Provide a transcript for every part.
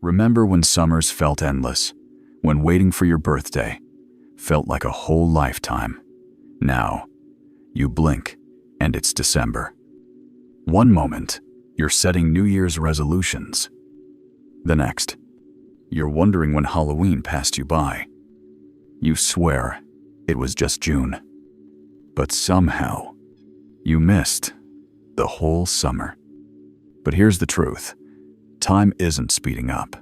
Remember when summers felt endless, when waiting for your birthday felt like a whole lifetime? Now, you blink and it's December. One moment, you're setting New Year's resolutions. The next, you're wondering when Halloween passed you by. You swear it was just June. But somehow, you missed the whole summer. But here's the truth. Time isn't speeding up.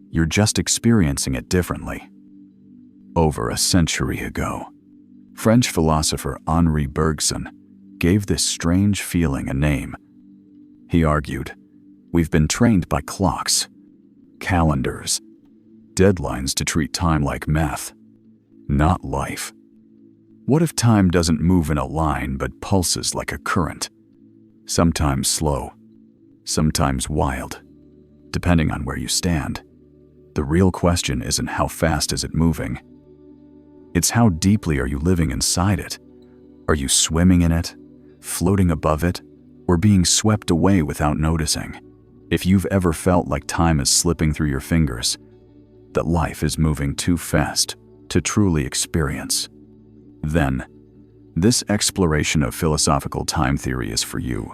You're just experiencing it differently. Over a century ago, French philosopher Henri Bergson gave this strange feeling a name. He argued, we've been trained by clocks, calendars, deadlines to treat time like math, not life. What if time doesn't move in a line but pulses like a current? Sometimes slow, sometimes wild, depending on where you stand. The real question isn't how fast is it moving. It's how deeply are you living inside it? Are you swimming in it, floating above it, or being swept away without noticing? If you've ever felt like time is slipping through your fingers, that life is moving too fast to truly experience, then this exploration of philosophical time theory is for you.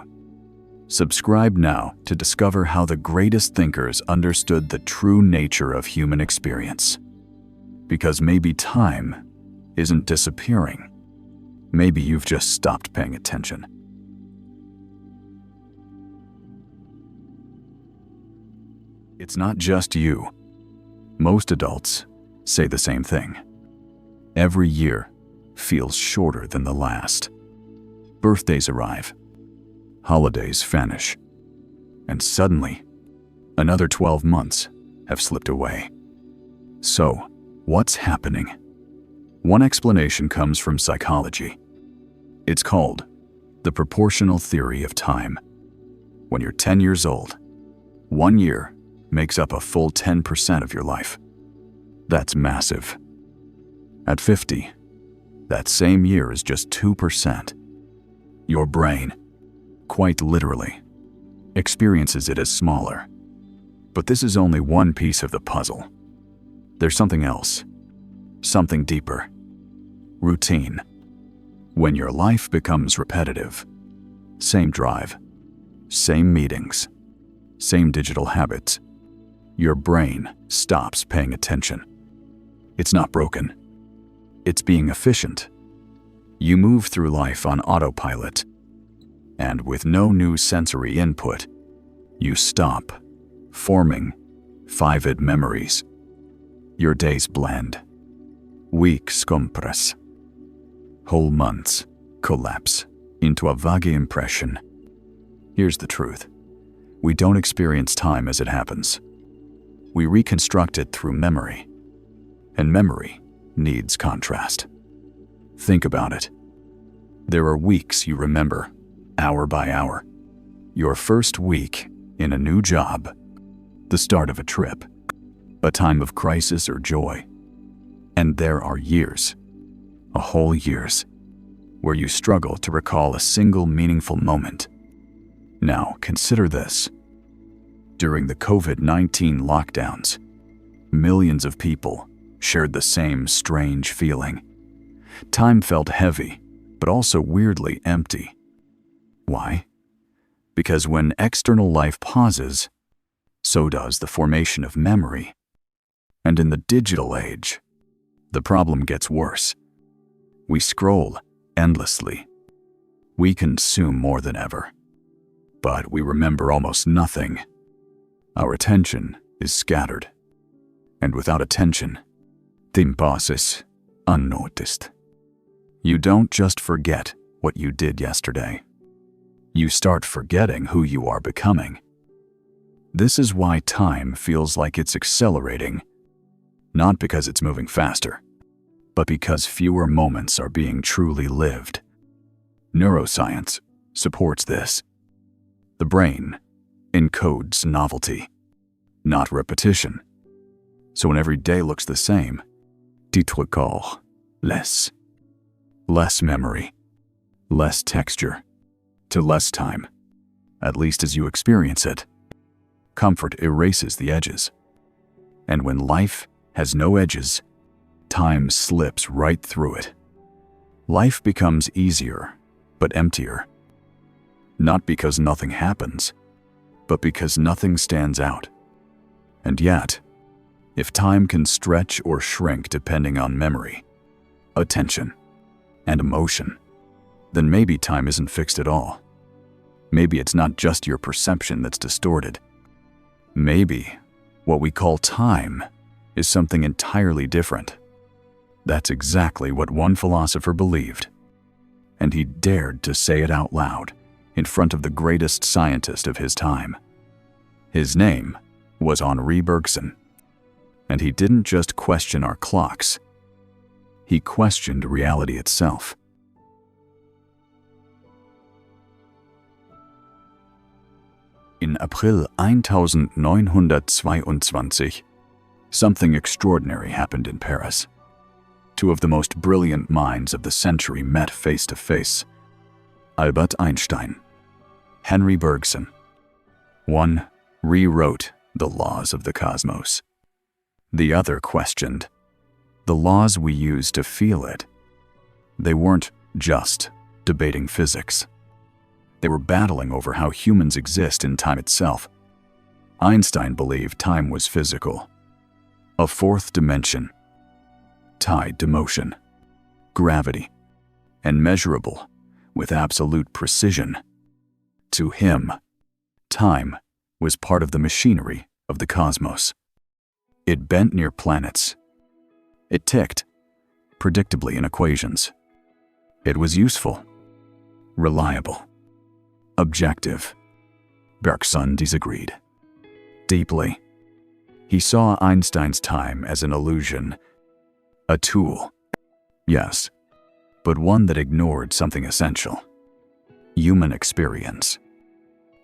Subscribe now to discover how the greatest thinkers understood the true nature of human experience. Because maybe time isn't disappearing. Maybe you've just stopped paying attention. It's not just you. Most adults say the same thing. Every year feels shorter than the last. Birthdays arrive. Holidays vanish. And suddenly, another 12 months have slipped away. So, what's happening? One explanation comes from psychology. It's called the proportional theory of time. When you're 10 years old, 1 year makes up a full 10% of your life. That's massive. At 50, that same year is just 2%. Your brain, quite literally, experiences it as smaller. But this is only one piece of the puzzle. There's something else, something deeper. Routine. When your life becomes repetitive, same drive, same meetings, same digital habits, your brain stops paying attention. It's not broken. It's being efficient. You move through life on autopilot, and with no new sensory input, you stop forming vivid memories. Your days blend. Weeks compress. Whole months collapse into a vague impression. Here's the truth. We don't experience time as it happens. We reconstruct it through memory. And memory needs contrast. Think about it. There are weeks you remember, hour by hour. Your first week in a new job, the start of a trip, a time of crisis or joy. And there are years, whole years, where you struggle to recall a single meaningful moment. Now, consider this. During the COVID-19 lockdowns, millions of people shared the same strange feeling. Time felt heavy, but also weirdly empty. Why? Because when external life pauses, so does the formation of memory. And in the digital age, the problem gets worse. We scroll endlessly. We consume more than ever. But we remember almost nothing. Our attention is scattered. And without attention, time passes unnoticed. You don't just forget what you did yesterday. You start forgetting who you are becoming. This is why time feels like it's accelerating, not because it's moving faster, but because fewer moments are being truly lived. Neuroscience supports this. The brain encodes novelty, not repetition. So when every day looks the same, tu recall less. Less memory, less texture, to less time, at least as you experience it. Comfort erases the edges. And when life has no edges, time slips right through it. Life becomes easier, but emptier. Not because nothing happens, but because nothing stands out. And yet, if time can stretch or shrink depending on memory, attention, and emotion, then maybe time isn't fixed at all. Maybe it's not just your perception that's distorted. Maybe what we call time is something entirely different. That's exactly what one philosopher believed, and he dared to say it out loud in front of the greatest scientist of his time. His name was Henri Bergson, and he didn't just question our clocks. He questioned reality itself. In April 1922, something extraordinary happened in Paris. Two of the most brilliant minds of the century met face to face. Albert Einstein, Henri Bergson. One rewrote the laws of the cosmos. The other questioned the laws we use to feel it. They weren't just debating physics. They were battling over how humans exist in time itself. Einstein believed time was physical, a fourth dimension, tied to motion, gravity, and measurable with absolute precision. To him, time was part of the machinery of the cosmos. It bent near planets. It ticked, predictably in equations. It was useful, reliable, objective. Bergson disagreed. Deeply. He saw Einstein's time as an illusion, a tool, yes, but one that ignored something essential: human experience.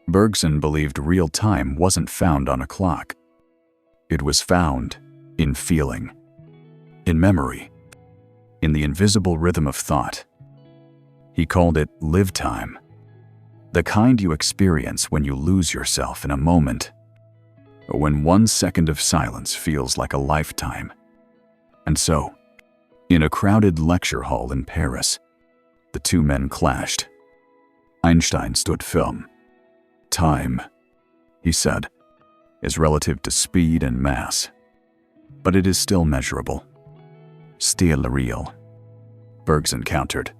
Bergson believed real time wasn't found on a clock. It was found in feeling, in memory, in the invisible rhythm of thought. He called it live time, the kind you experience when you lose yourself in a moment, or when 1 second of silence feels like a lifetime. And so, in a crowded lecture hall in Paris, the two men clashed. Einstein stood firm. Time, he said, is relative to speed and mass, but it is still measurable, still real. Bergson countered,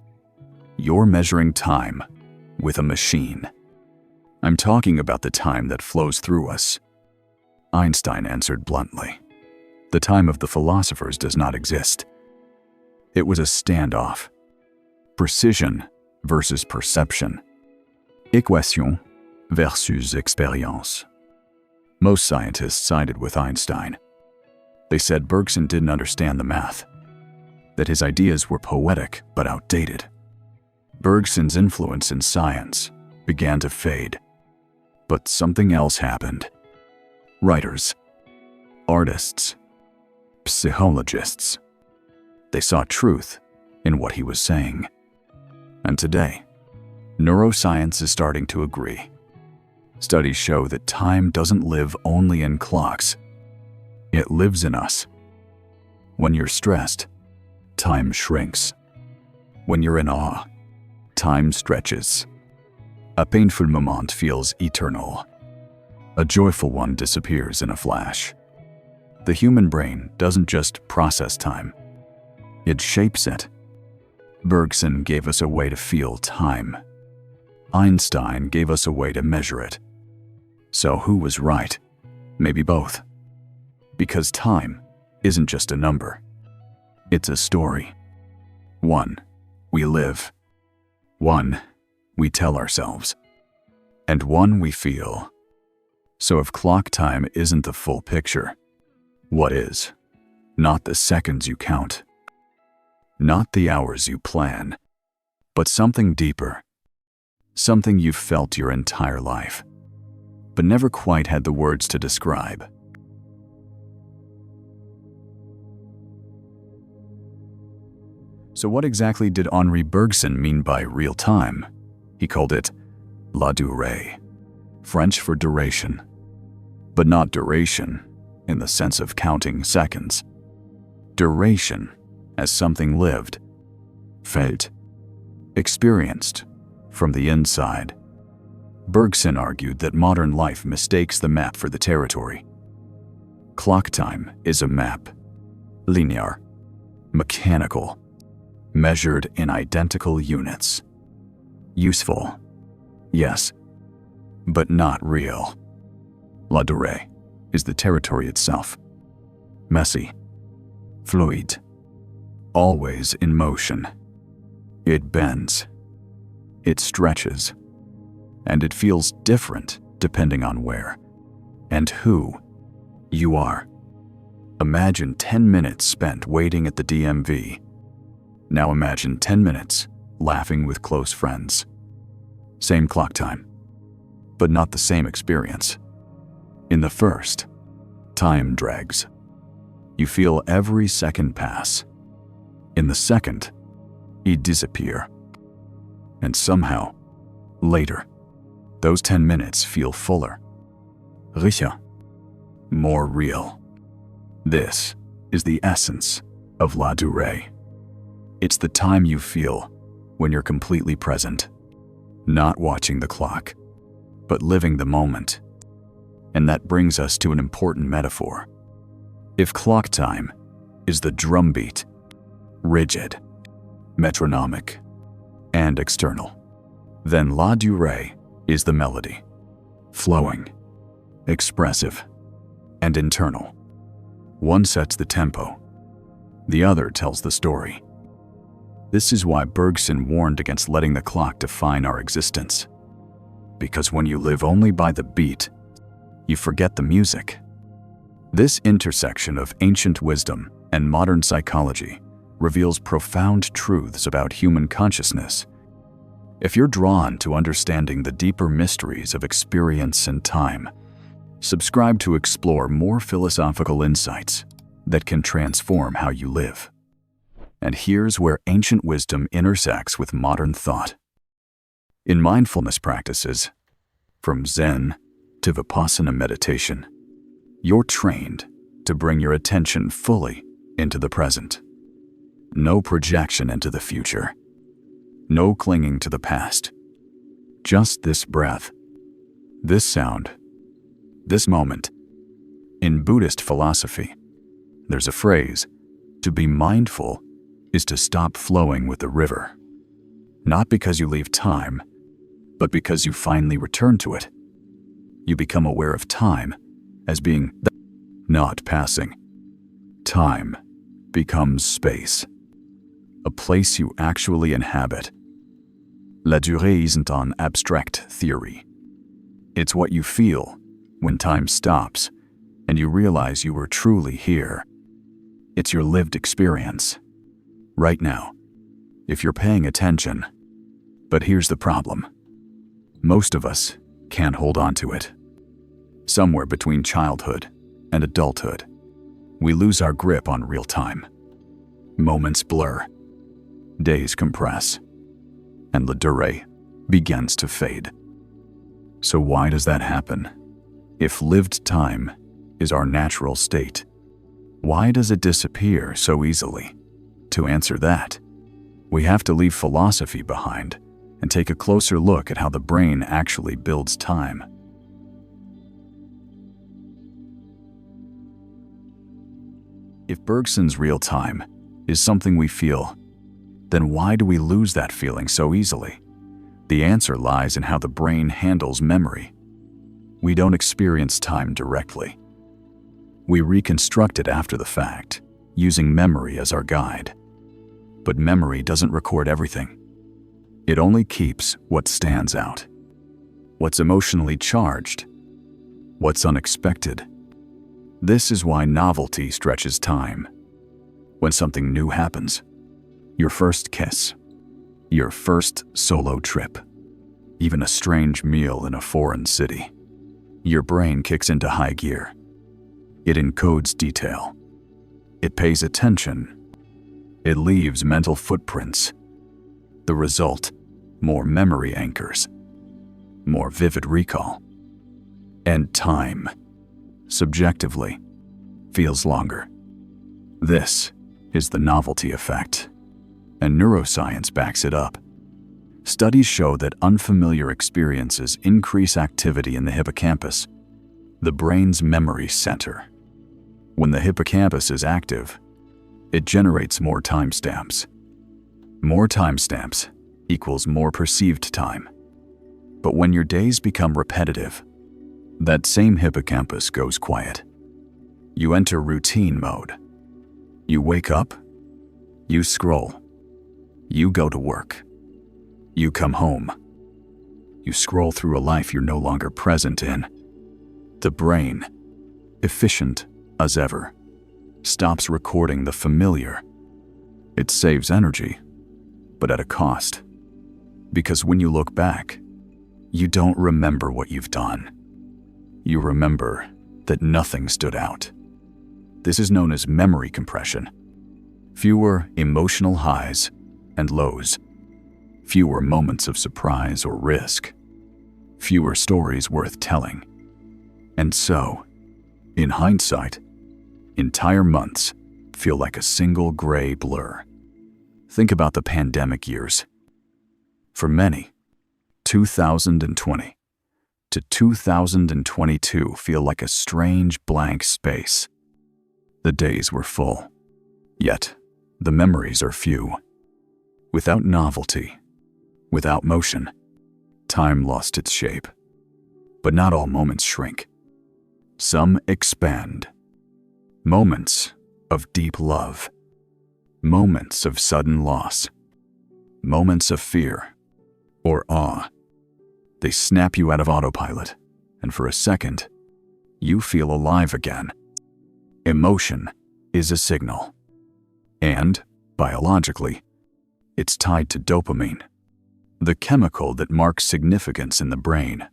"You're measuring time with a machine. I'm talking about the time that flows through us." Einstein answered bluntly, "The time of the philosophers does not exist." It was a standoff. Precision versus perception. Équation versus expérience. Most scientists sided with Einstein. They said Bergson didn't understand the math, that his ideas were poetic but outdated. Bergson's influence in science began to fade. But something else happened. Writers, artists, psychologists, they saw truth in what he was saying. And today, neuroscience is starting to agree. Studies show that time doesn't live only in clocks. It lives in us. When you're stressed, time shrinks. When you're in awe, time stretches. A painful moment feels eternal. A joyful one disappears in a flash. The human brain doesn't just process time. It shapes it. Bergson gave us a way to feel time. Einstein gave us a way to measure it. So who was right? Maybe both. Because time isn't just a number. It's a story. One we live. One we tell ourselves. And one we feel. So if clock time isn't the full picture, what is? Not the seconds you count. Not the hours you plan. But something deeper. Something you've felt your entire life, but never quite had the words to describe. So what exactly did Henri Bergson mean by real time? He called it la durée, French for duration. But not duration in the sense of counting seconds. Duration as something lived, felt, experienced from the inside. Bergson argued that modern life mistakes the map for the territory. Clock time is a map, linear, mechanical, measured in identical units. Useful, yes, but not real. La Durée is the territory itself. Messy, fluid, always in motion. It bends, it stretches, and it feels different depending on where and who you are. Imagine 10 minutes spent waiting at the DMV. Now imagine 10 minutes laughing with close friends. Same clock time, but not the same experience. In the first, time drags. You feel every second pass. In the second, it disappears. And somehow, later, those 10 minutes feel fuller, richer, more real. This is the essence of La Durée. It's the time you feel when you're completely present, not watching the clock, but living the moment. And that brings us to an important metaphor. If clock time is the drumbeat, rigid, metronomic, and external, then La Durée is the melody, flowing, expressive, and internal. One sets the tempo, the other tells the story. This is why Bergson warned against letting the clock define our existence. Because when you live only by the beat, you forget the music. This intersection of ancient wisdom and modern psychology reveals profound truths about human consciousness. If you're drawn to understanding the deeper mysteries of experience and time, subscribe to explore more philosophical insights that can transform how you live. And here's where ancient wisdom intersects with modern thought. In mindfulness practices, from Zen to Vipassana meditation, you're trained to bring your attention fully into the present. No projection into the future. No clinging to the past. Just this breath, this sound, this moment. In Buddhist philosophy, there's a phrase, to be mindful is to stop flowing with the river. Not because you leave time, but because you finally return to it. You become aware of time as being not passing. Time becomes space, a place you actually inhabit. La durée isn't an abstract theory. It's what you feel when time stops and you realize you were truly here. It's your lived experience, right now, if you're paying attention. But here's the problem. Most of us can't hold on to it. Somewhere between childhood and adulthood, we lose our grip on real time. Moments blur, days compress, and la durée begins to fade. So why does that happen? If lived time is our natural state, why does it disappear so easily? To answer that, we have to leave philosophy behind and take a closer look at how the brain actually builds time. If Bergson's real time is something we feel, then why do we lose that feeling so easily? The answer lies in how the brain handles memory. We don't experience time directly. We reconstruct it after the fact, using memory as our guide. But memory doesn't record everything. It only keeps what stands out, what's emotionally charged, what's unexpected. This is why novelty stretches time. When something new happens, your first kiss, your first solo trip, even a strange meal in a foreign city, your brain kicks into high gear. It encodes detail. It pays attention. It leaves mental footprints. The result, more memory anchors, more vivid recall. And time, subjectively, feels longer. This is the novelty effect, and neuroscience backs it up. Studies show that unfamiliar experiences increase activity in the hippocampus, the brain's memory center. When the hippocampus is active, it generates more timestamps. More timestamps equals more perceived time. But when your days become repetitive, that same hippocampus goes quiet. You enter routine mode. You wake up, you scroll, you go to work, you come home, you scroll through a life you're no longer present in. The brain, efficient as ever, stops recording the familiar. It saves energy, but at a cost. Because when you look back, you don't remember what you've done. You remember that nothing stood out. This is known as memory compression. Fewer emotional highs and lows. Fewer moments of surprise or risk. Fewer stories worth telling. And so, in hindsight, entire months feel like a single gray blur. Think about the pandemic years. For many, 2020 to 2022 feel like a strange blank space. The days were full, yet the memories are few. Without novelty, without motion, time lost its shape. But not all moments shrink. Some expand. Moments of deep love. Moments of sudden loss. Moments of fear or awe. They snap you out of autopilot, and for a second, you feel alive again. Emotion is a signal. And, biologically, it's tied to dopamine, the chemical that marks significance in the brain.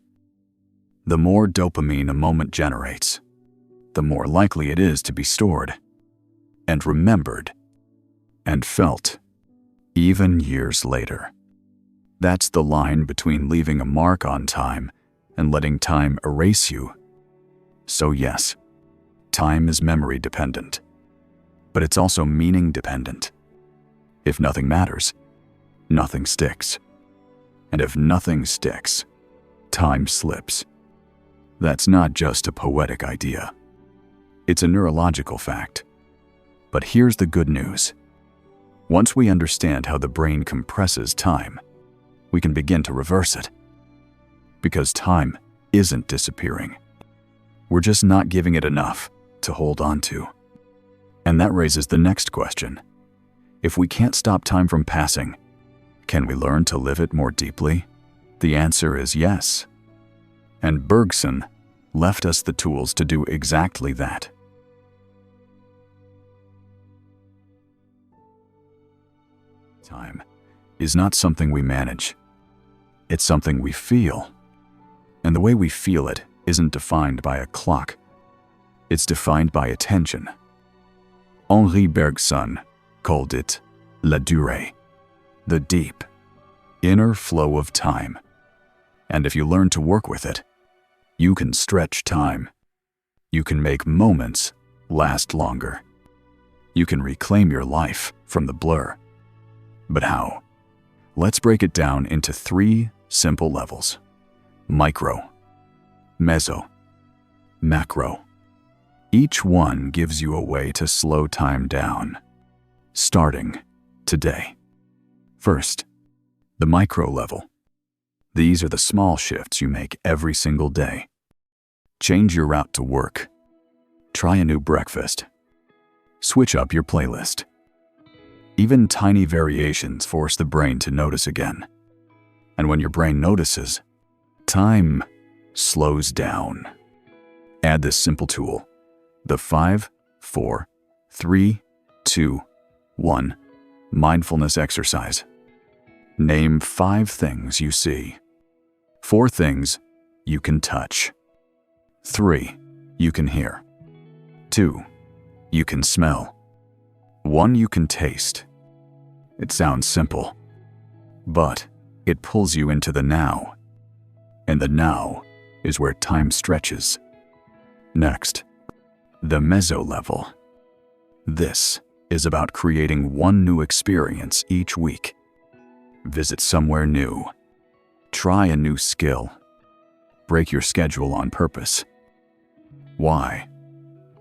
The more dopamine a moment generates, the more likely it is to be stored, and remembered, and felt, even years later. That's the line between leaving a mark on time and letting time erase you. So yes, time is memory dependent, but it's also meaning dependent. If nothing matters, nothing sticks. And if nothing sticks, time slips. That's not just a poetic idea. It's a neurological fact. But here's the good news. Once we understand how the brain compresses time, we can begin to reverse it. Because time isn't disappearing. We're just not giving it enough to hold on to. And that raises the next question. If we can't stop time from passing, can we learn to live it more deeply? The answer is yes. And Bergson left us the tools to do exactly that. Time is not something we manage. It's something we feel. And the way we feel it isn't defined by a clock. It's defined by attention. Henri Bergson called it la durée, the deep, inner flow of time. And if you learn to work with it, you can stretch time. You can make moments last longer. You can reclaim your life from the blur. But how? Let's break it down into 3 simple levels. Micro, meso, macro. Each one gives you a way to slow time down, starting today. First, the micro level. These are the small shifts you make every single day. Change your route to work. Try a new breakfast. Switch up your playlist. Even tiny variations force the brain to notice again. And when your brain notices, time slows down. Add this simple tool, the 5, 4, 3, 2, 1 mindfulness exercise. Name 5 things you see. 4 things you can touch. 3 you can hear. 2 you can smell. 1 you can taste. It sounds simple, but it pulls you into the now. And the now is where time stretches. Next, The meso level. This is about creating one new experience each week. Visit somewhere new. Try a new skill. Break your schedule on purpose. Why?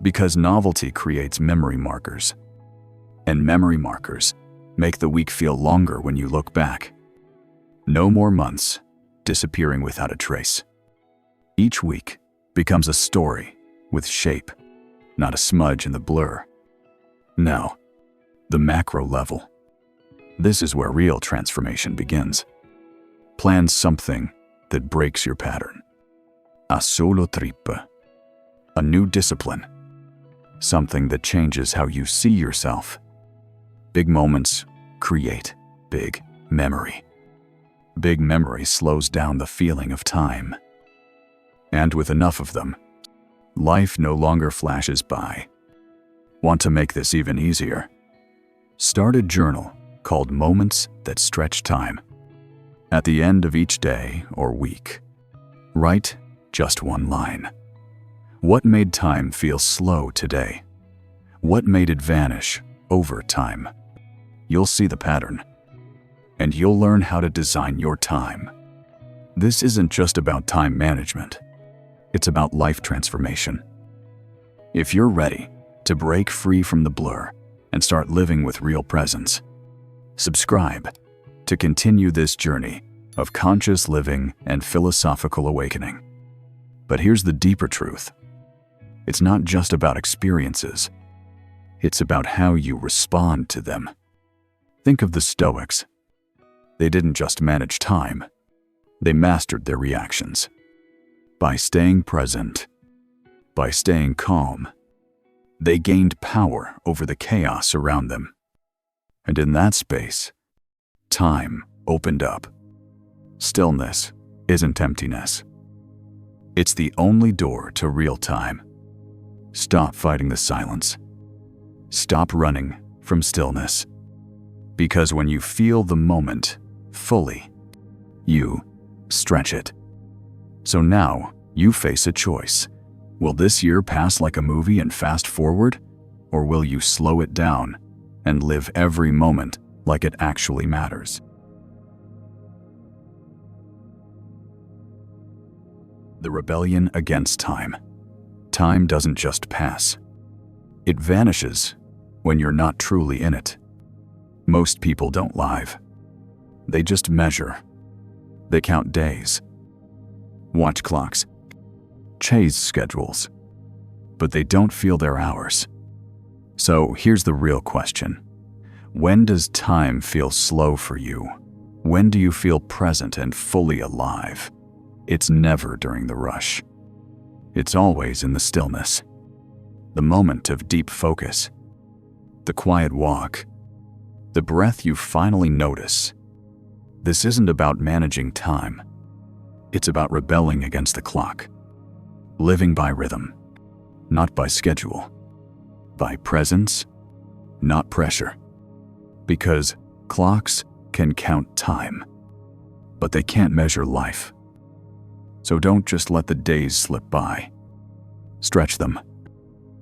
Because novelty creates memory markers. And memory markers make the week feel longer when you look back. No more months disappearing without a trace. Each week becomes a story with shape, not a smudge in the blur. Now, the macro level. This is where real transformation begins. Plan something that breaks your pattern. A solo trip. A new discipline. Something that changes how you see yourself. Big moments create big memory. Big memory slows down the feeling of time. And with enough of them, life no longer flashes by. Want to make this even easier? Start a journal called Moments That Stretch Time. At the end of each day or week, write just one line. What made time feel slow today? What made it vanish over time? You'll see the pattern, and you'll learn how to design your time. This isn't just about time management. It's about life transformation. If you're ready to break free from the blur and start living with real presence, subscribe to continue this journey of conscious living and philosophical awakening. But here's the deeper truth. It's not just about experiences. It's about how you respond to them. Think of the Stoics. They didn't just manage time. They mastered their reactions. By staying present, by staying calm, they gained power over the chaos around them. And in that space, time opened up. Stillness isn't emptiness. It's the only door to real time. Stop fighting the silence. Stop running from stillness. Because when you feel the moment fully, you stretch it. So now you face a choice. Will this year pass like a movie and fast forward? Or will you slow it down and live every moment like it actually matters? The rebellion against time. Time doesn't just pass. It vanishes when you're not truly in it. Most people don't live. They just measure. They count days, watch clocks, chase schedules, but they don't feel their hours. So here's the real question. When does time feel slow for you? When do you feel present and fully alive? It's never during the rush. It's always in the stillness. The moment of deep focus. The quiet walk. The breath you finally notice. This isn't about managing time. It's about rebelling against the clock. Living by rhythm, not by schedule. By presence, not pressure. Because clocks can count time, but they can't measure life. So don't just let the days slip by. Stretch them.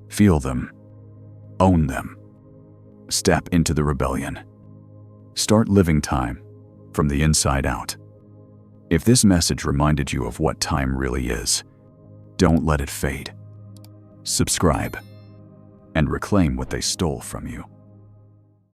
Feel them. Own them. Step into the rebellion. Start living time from the inside out. If this message reminded you of what time really is, don't let it fade. Subscribe and reclaim what they stole from you.